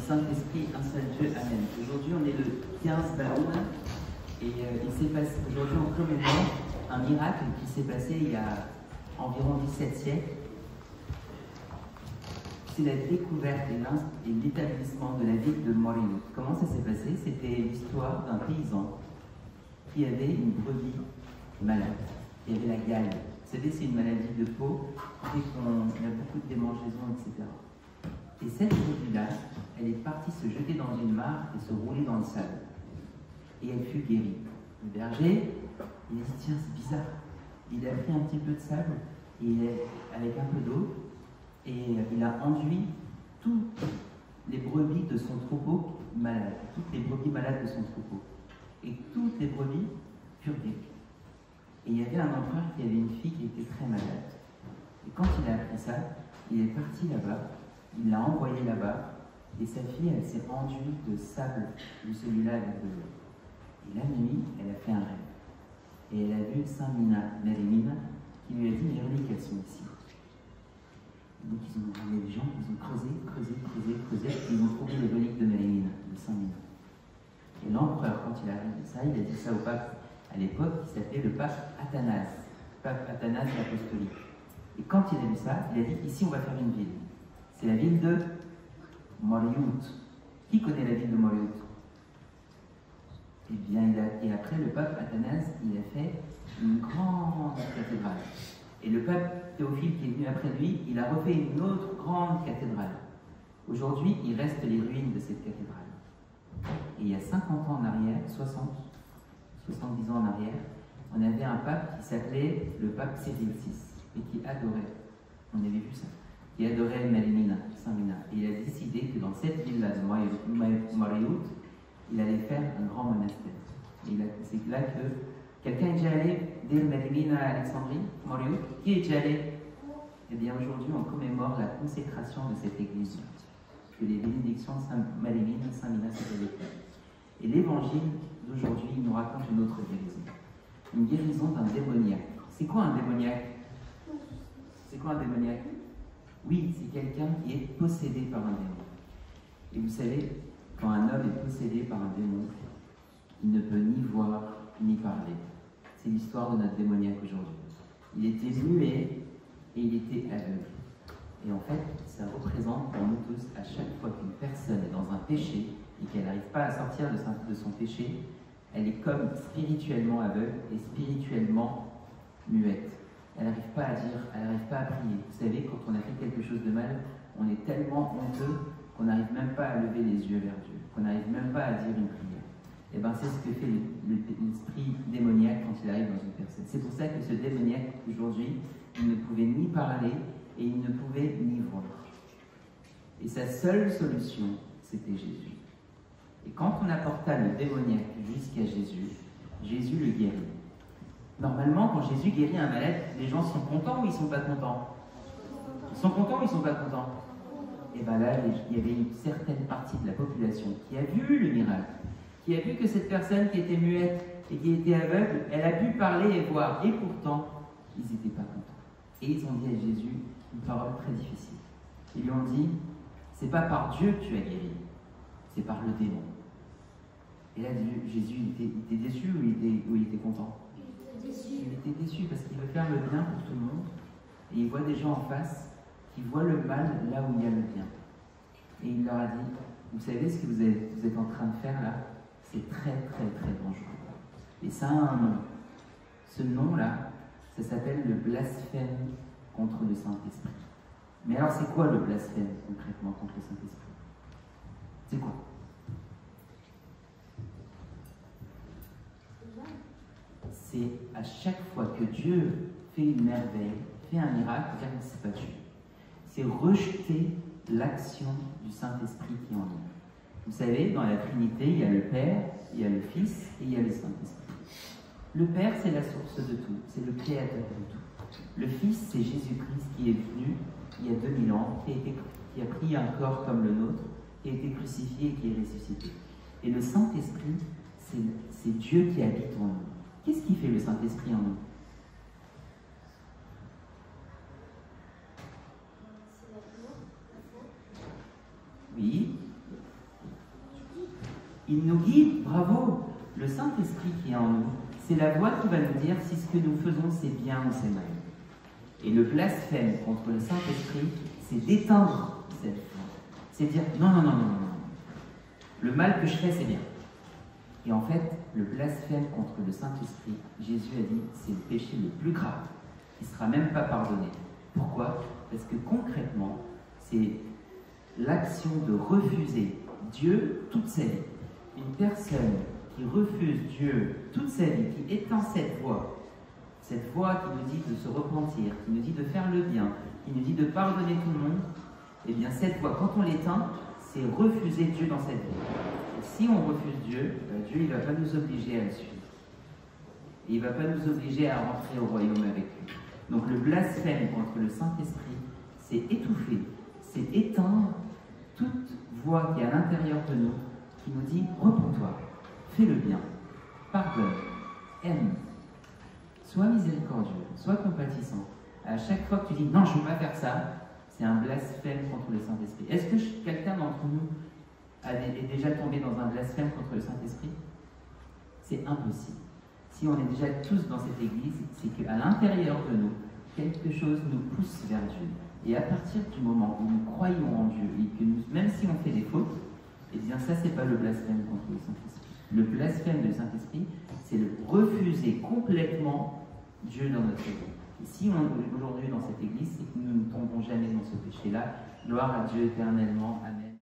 Saint-Esprit, un seul Dieu, Amen. Aujourd'hui, on est le 15 Baoum et il s'est passé, aujourd'hui, on commémore un miracle qui s'est passé il y a environ 17 siècles. C'est la découverte et l'établissement de la ville de Morillo. Comment ça s'est passé? C'était l'histoire d'un paysan qui avait une brebis malade. Il avait la gale. Vous savez, c'est une maladie de peau qui fait qu'on a beaucoup de démangeaisons, etc. Et cette brebis-là, elle est partie se jeter dans une mare et se rouler dans le sable. Et elle fut guérie. Le berger, il a dit, tiens, c'est bizarre. Il a pris un petit peu de sable, avec un peu d'eau, et il a enduit toutes les brebis de son troupeau malade, toutes les brebis malades de son troupeau. Et toutes les brebis furent guéries. Et il y avait un empereur qui avait une fille qui était très malade. Et quand il a appris ça, il est parti là-bas, il l'a envoyée là-bas, et sa fille, elle s'est enduite de sable de celui-là avec de l'eau. Et la nuit, elle a fait un rêve. Et elle a vu Saint Merimina qui lui a dit, les reliques, elles sont ici. Et donc il y a des gens, ils ont creusé, et ils ont trouvé les reliques de Merimina, de Saint Mina. Et l'empereur, quand il a vu ça, il a dit ça au pape à l'époque, qui s'appelait le pape Athanase l'apostolique. Et quand il a vu ça, il a dit, ici on va faire une ville. C'est la ville de Morillo. Qui connaît la ville de Morillo? Eh bien, et après, le pape Athanase, il a fait une grande cathédrale. Et le pape Théophile, qui est venu après lui, il a refait une autre grande cathédrale. Aujourd'hui, il reste les ruines de cette cathédrale. Et il y a 50 ans en arrière, 70 ans en arrière, on avait un pape qui s'appelait le pape Cyril VI, et qui adorait, on avait vu ça, qui adorait Merimina, Saint Mina. Et il a décidé que dans cette ville-là de Morillo, il allait faire un grand monastère. Et c'est là que quelqu'un est déjà allé dès Merimina à Alexandrie, Morillo. Qui est déjà allé? Eh bien aujourd'hui on commémore la consécration de cette église, que les bénédictions de Saint Merimina, Saint Mina s'étaient déclarées. Et l'évangile d'aujourd'hui nous raconte une autre guérison. Une guérison d'un démoniaque. C'est quoi un démoniaque? C'est quoi un démoniaque? Oui, c'est quelqu'un qui est possédé par un démon. Et vous savez, quand un homme est possédé par un démon, il ne peut ni voir ni parler. C'est l'histoire de notre démoniaque aujourd'hui. Il était muet et il était aveugle. Et en fait, ça représente pour nous tous, à chaque fois qu'une personne est dans un péché et qu'elle n'arrive pas à sortir de son péché, elle est comme spirituellement aveugle et spirituellement muette. Elle n'arrive pas à dire, elle n'arrive pas à prier. Vous savez, quand on a fait quelque chose de mal, on est tellement honteux qu'on n'arrive même pas à lever les yeux vers Dieu, qu'on n'arrive même pas à dire une prière. Et bien c'est ce que fait l'esprit démoniaque quand il arrive dans une personne. C'est pour ça que ce démoniaque, aujourd'hui, il ne pouvait ni parler et il ne pouvait ni voir. Et sa seule solution, c'était Jésus. Et quand on apporta le démoniaque jusqu'à Jésus, Jésus le guérit. Normalement, quand Jésus guérit un malade, les gens sont contents ou ils ne sont pas contents? Ils sont contents ou ils ne sont pas contents? Et bien là, il y avait une certaine partie de la population qui a vu le miracle, qui a vu que cette personne qui était muette et qui était aveugle, elle a pu parler et voir. Et pourtant, ils n'étaient pas contents. Et ils ont dit à Jésus une parole très difficile. Ils lui ont dit, c'est pas par Dieu que tu as guéri, c'est par le démon. Et là, Jésus, il était déçu ou il était content? Il était déçu parce qu'il veut faire le bien pour tout le monde. Et il voit des gens en face qui voient le mal là où il y a le bien. Et il leur a dit, vous savez ce que vous êtes en train de faire là? C'est très très très dangereux. Et ça a un nom. Ce nom-là, ça s'appelle le blasphème contre le Saint-Esprit. Mais alors c'est quoi le blasphème concrètement contre le Saint-Esprit? C'est quoi? C'est à chaque fois que Dieu fait une merveille, fait un miracle, dire que c'est pas Dieu. C'est rejeter l'action du Saint-Esprit qui est en nous. Vous savez, dans la Trinité, il y a le Père, il y a le Fils et il y a le Saint-Esprit. Le Père, c'est la source de tout, c'est le créateur de tout. Le Fils, c'est Jésus-Christ qui est venu il y a 2000 ans, qui a pris un corps comme le nôtre, qui a été crucifié et qui est ressuscité. Et le Saint-Esprit, c'est Dieu qui habite en nous. Qu'est-ce qui fait le Saint-Esprit en nous? Oui, Il nous guide, bravo. Le Saint-Esprit qui est en nous, c'est la voix qui va nous dire si ce que nous faisons c'est bien ou c'est mal. Et le blasphème contre le Saint-Esprit, c'est d'éteindre cette voix. C'est dire non, non, non, non, non. Le mal que je fais, c'est bien. Et en fait, le blasphème contre le Saint-Esprit, Jésus a dit, c'est le péché le plus grave, qui ne sera même pas pardonné. Pourquoi? Parce que concrètement, c'est l'action de refuser Dieu toute sa vie. Une personne qui refuse Dieu toute sa vie, qui éteint cette voix qui nous dit de se repentir, qui nous dit de faire le bien, qui nous dit de pardonner tout le monde, eh bien cette voix, quand on l'éteint, c'est refuser Dieu dans cette vie. Et si on refuse Dieu, Dieu il ne va pas nous obliger à le suivre. Et il ne va pas nous obliger à rentrer au royaume avec lui. Donc le blasphème contre le Saint-Esprit, c'est étouffer, c'est éteindre toute voix qui est à l'intérieur de nous, qui nous dit « Repens-toi, fais le bien, pardonne, aime, sois miséricordieux, sois compatissant. » À chaque fois que tu dis « Non, je ne veux pas faire ça », c'est un blasphème contre le Saint-Esprit. Est-ce que quelqu'un d'entre nous est déjà tombé dans un blasphème contre le Saint-Esprit? C'est impossible. Si on est déjà tous dans cette église, c'est qu'à l'intérieur de nous, quelque chose nous pousse vers Dieu. Et à partir du moment où nous croyons en Dieu, et que nous, même si on fait des fautes, eh bien ça, c'est pas le blasphème contre le Saint-Esprit. Le blasphème du Saint-Esprit, c'est le refuser complètement Dieu dans notre vie. Et si on est aujourd'hui dans cette église, c'est que nous ne tombons jamais dans ce péché-là. Gloire à Dieu éternellement. Amen.